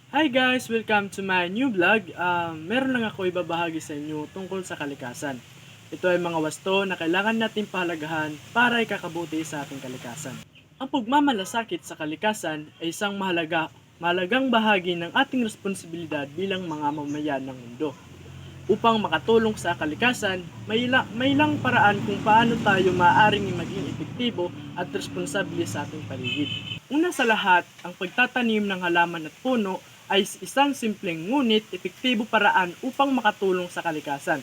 Hi guys! Welcome to my new vlog. Meron lang ako ibabahagi sa inyo tungkol sa kalikasan. Ito ay mga wasto na kailangan natin pahalagahan para ikakabuti sa ating kalikasan. Ang pagmamalasakit sa kalikasan ay isang mahalagang bahagi ng ating responsibilidad bilang mga mamayan ng mundo. Upang makatulong sa kalikasan, may ilang paraan kung paano tayo maaaring maging epektibo at responsable sa ating paligid. Una sa lahat, ang pagtatanim ng halaman at puno ay isang simpleng ngunit epektibo paraan upang makatulong sa kalikasan.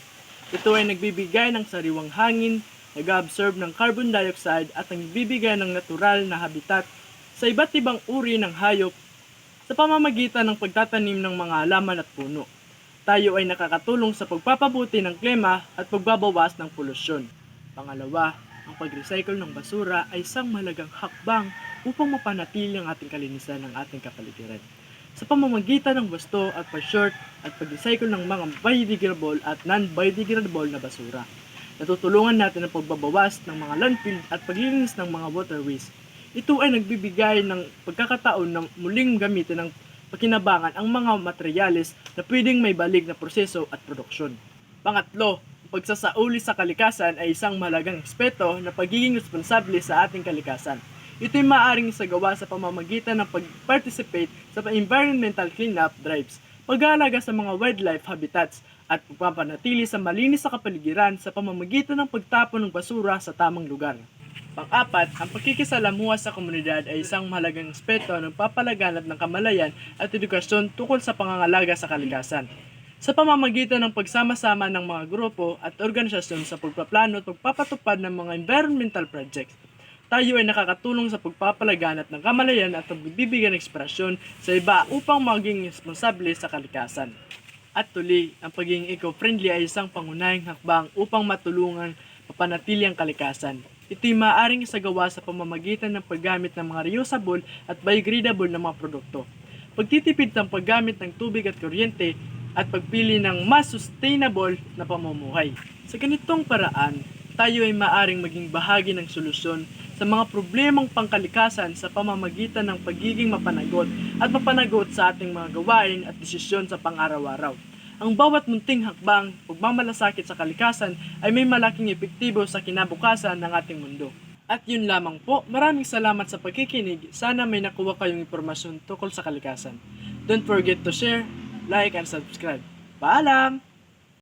Ito ay nagbibigay ng sariwang hangin, nag-absorb ng carbon dioxide at nagbibigay ng natural na habitat sa iba't ibang uri ng hayop sa pamamagitan ng pagtatanim ng mga halaman at puno. Tayo ay nakakatulong sa pagpapabuti ng klima at pagbabawas ng polusyon. Pangalawa, ang pag-recycle ng basura ay isang mahalagang hakbang upang mapanatili ang ating kalinisan ng ating kapaligiran. Sa pamamagitan ng wasto at pag-sort at pag-recycle ng mga biodegradable at non-biodegradable na basura, natutulungan natin ang pagbabawas ng mga landfill at paglilinis ng mga waterways. Ito ay nagbibigay ng pagkakataon na muling gamitin ng pakinabangan ang mga materyales na pwedeng may balik na proseso at produksyon. Pangatlo, pagsasauli sa kalikasan ay isang mahalagang aspeto na pagiging responsable sa ating kalikasan. Ito ay maaaring isagawa sa pamamagitan ng pag-participate sa environmental cleanup drives, pag-aalaga sa mga wildlife habitats, at pagpapanatili sa malinis sa kapaligiran sa pamamagitan ng pagtapon ng basura sa tamang lugar. Pang-apat, ang pakikisalamuha sa komunidad ay isang mahalagang aspeto ng papalaganap ng kamalayan at edukasyon tungkol sa pangangalaga sa kalikasan. Sa pamamagitan ng pagsama-sama ng mga grupo at organisasyon sa pagpaplano at pagpapatupad ng mga environmental projects, tayo ay nakakatulong sa pagpapalaganap ng kamalayan at pagbibigay ng inspirasyon sa iba upang maging responsable sa kalikasan. At tuli, ang pagiging eco-friendly ay isang pangunahing hakbang upang matulungan mapanatili ang kalikasan. Ito'y maaaring isagawa sa pamamagitan ng paggamit ng mga reusable at biodegradable na mga produkto, pagtitipid ng paggamit ng tubig at kuryente, at pagpili ng mas sustainable na pamumuhay. Sa ganitong paraan, tayo ay maaaring maging bahagi ng solusyon sa mga problemang pangkalikasan sa pamamagitan ng pagiging mapanagot sa ating mga gawain at desisyon sa pang-araw-araw. Ang bawat munting hakbang, pagmamalasakit sa kalikasan ay may malaking epektibo sa kinabukasan ng ating mundo. At yun lamang po, maraming salamat sa pagkikinig. Sana may nakuha kayong impormasyon tungkol sa kalikasan. Don't forget to share, like, and subscribe. Paalam!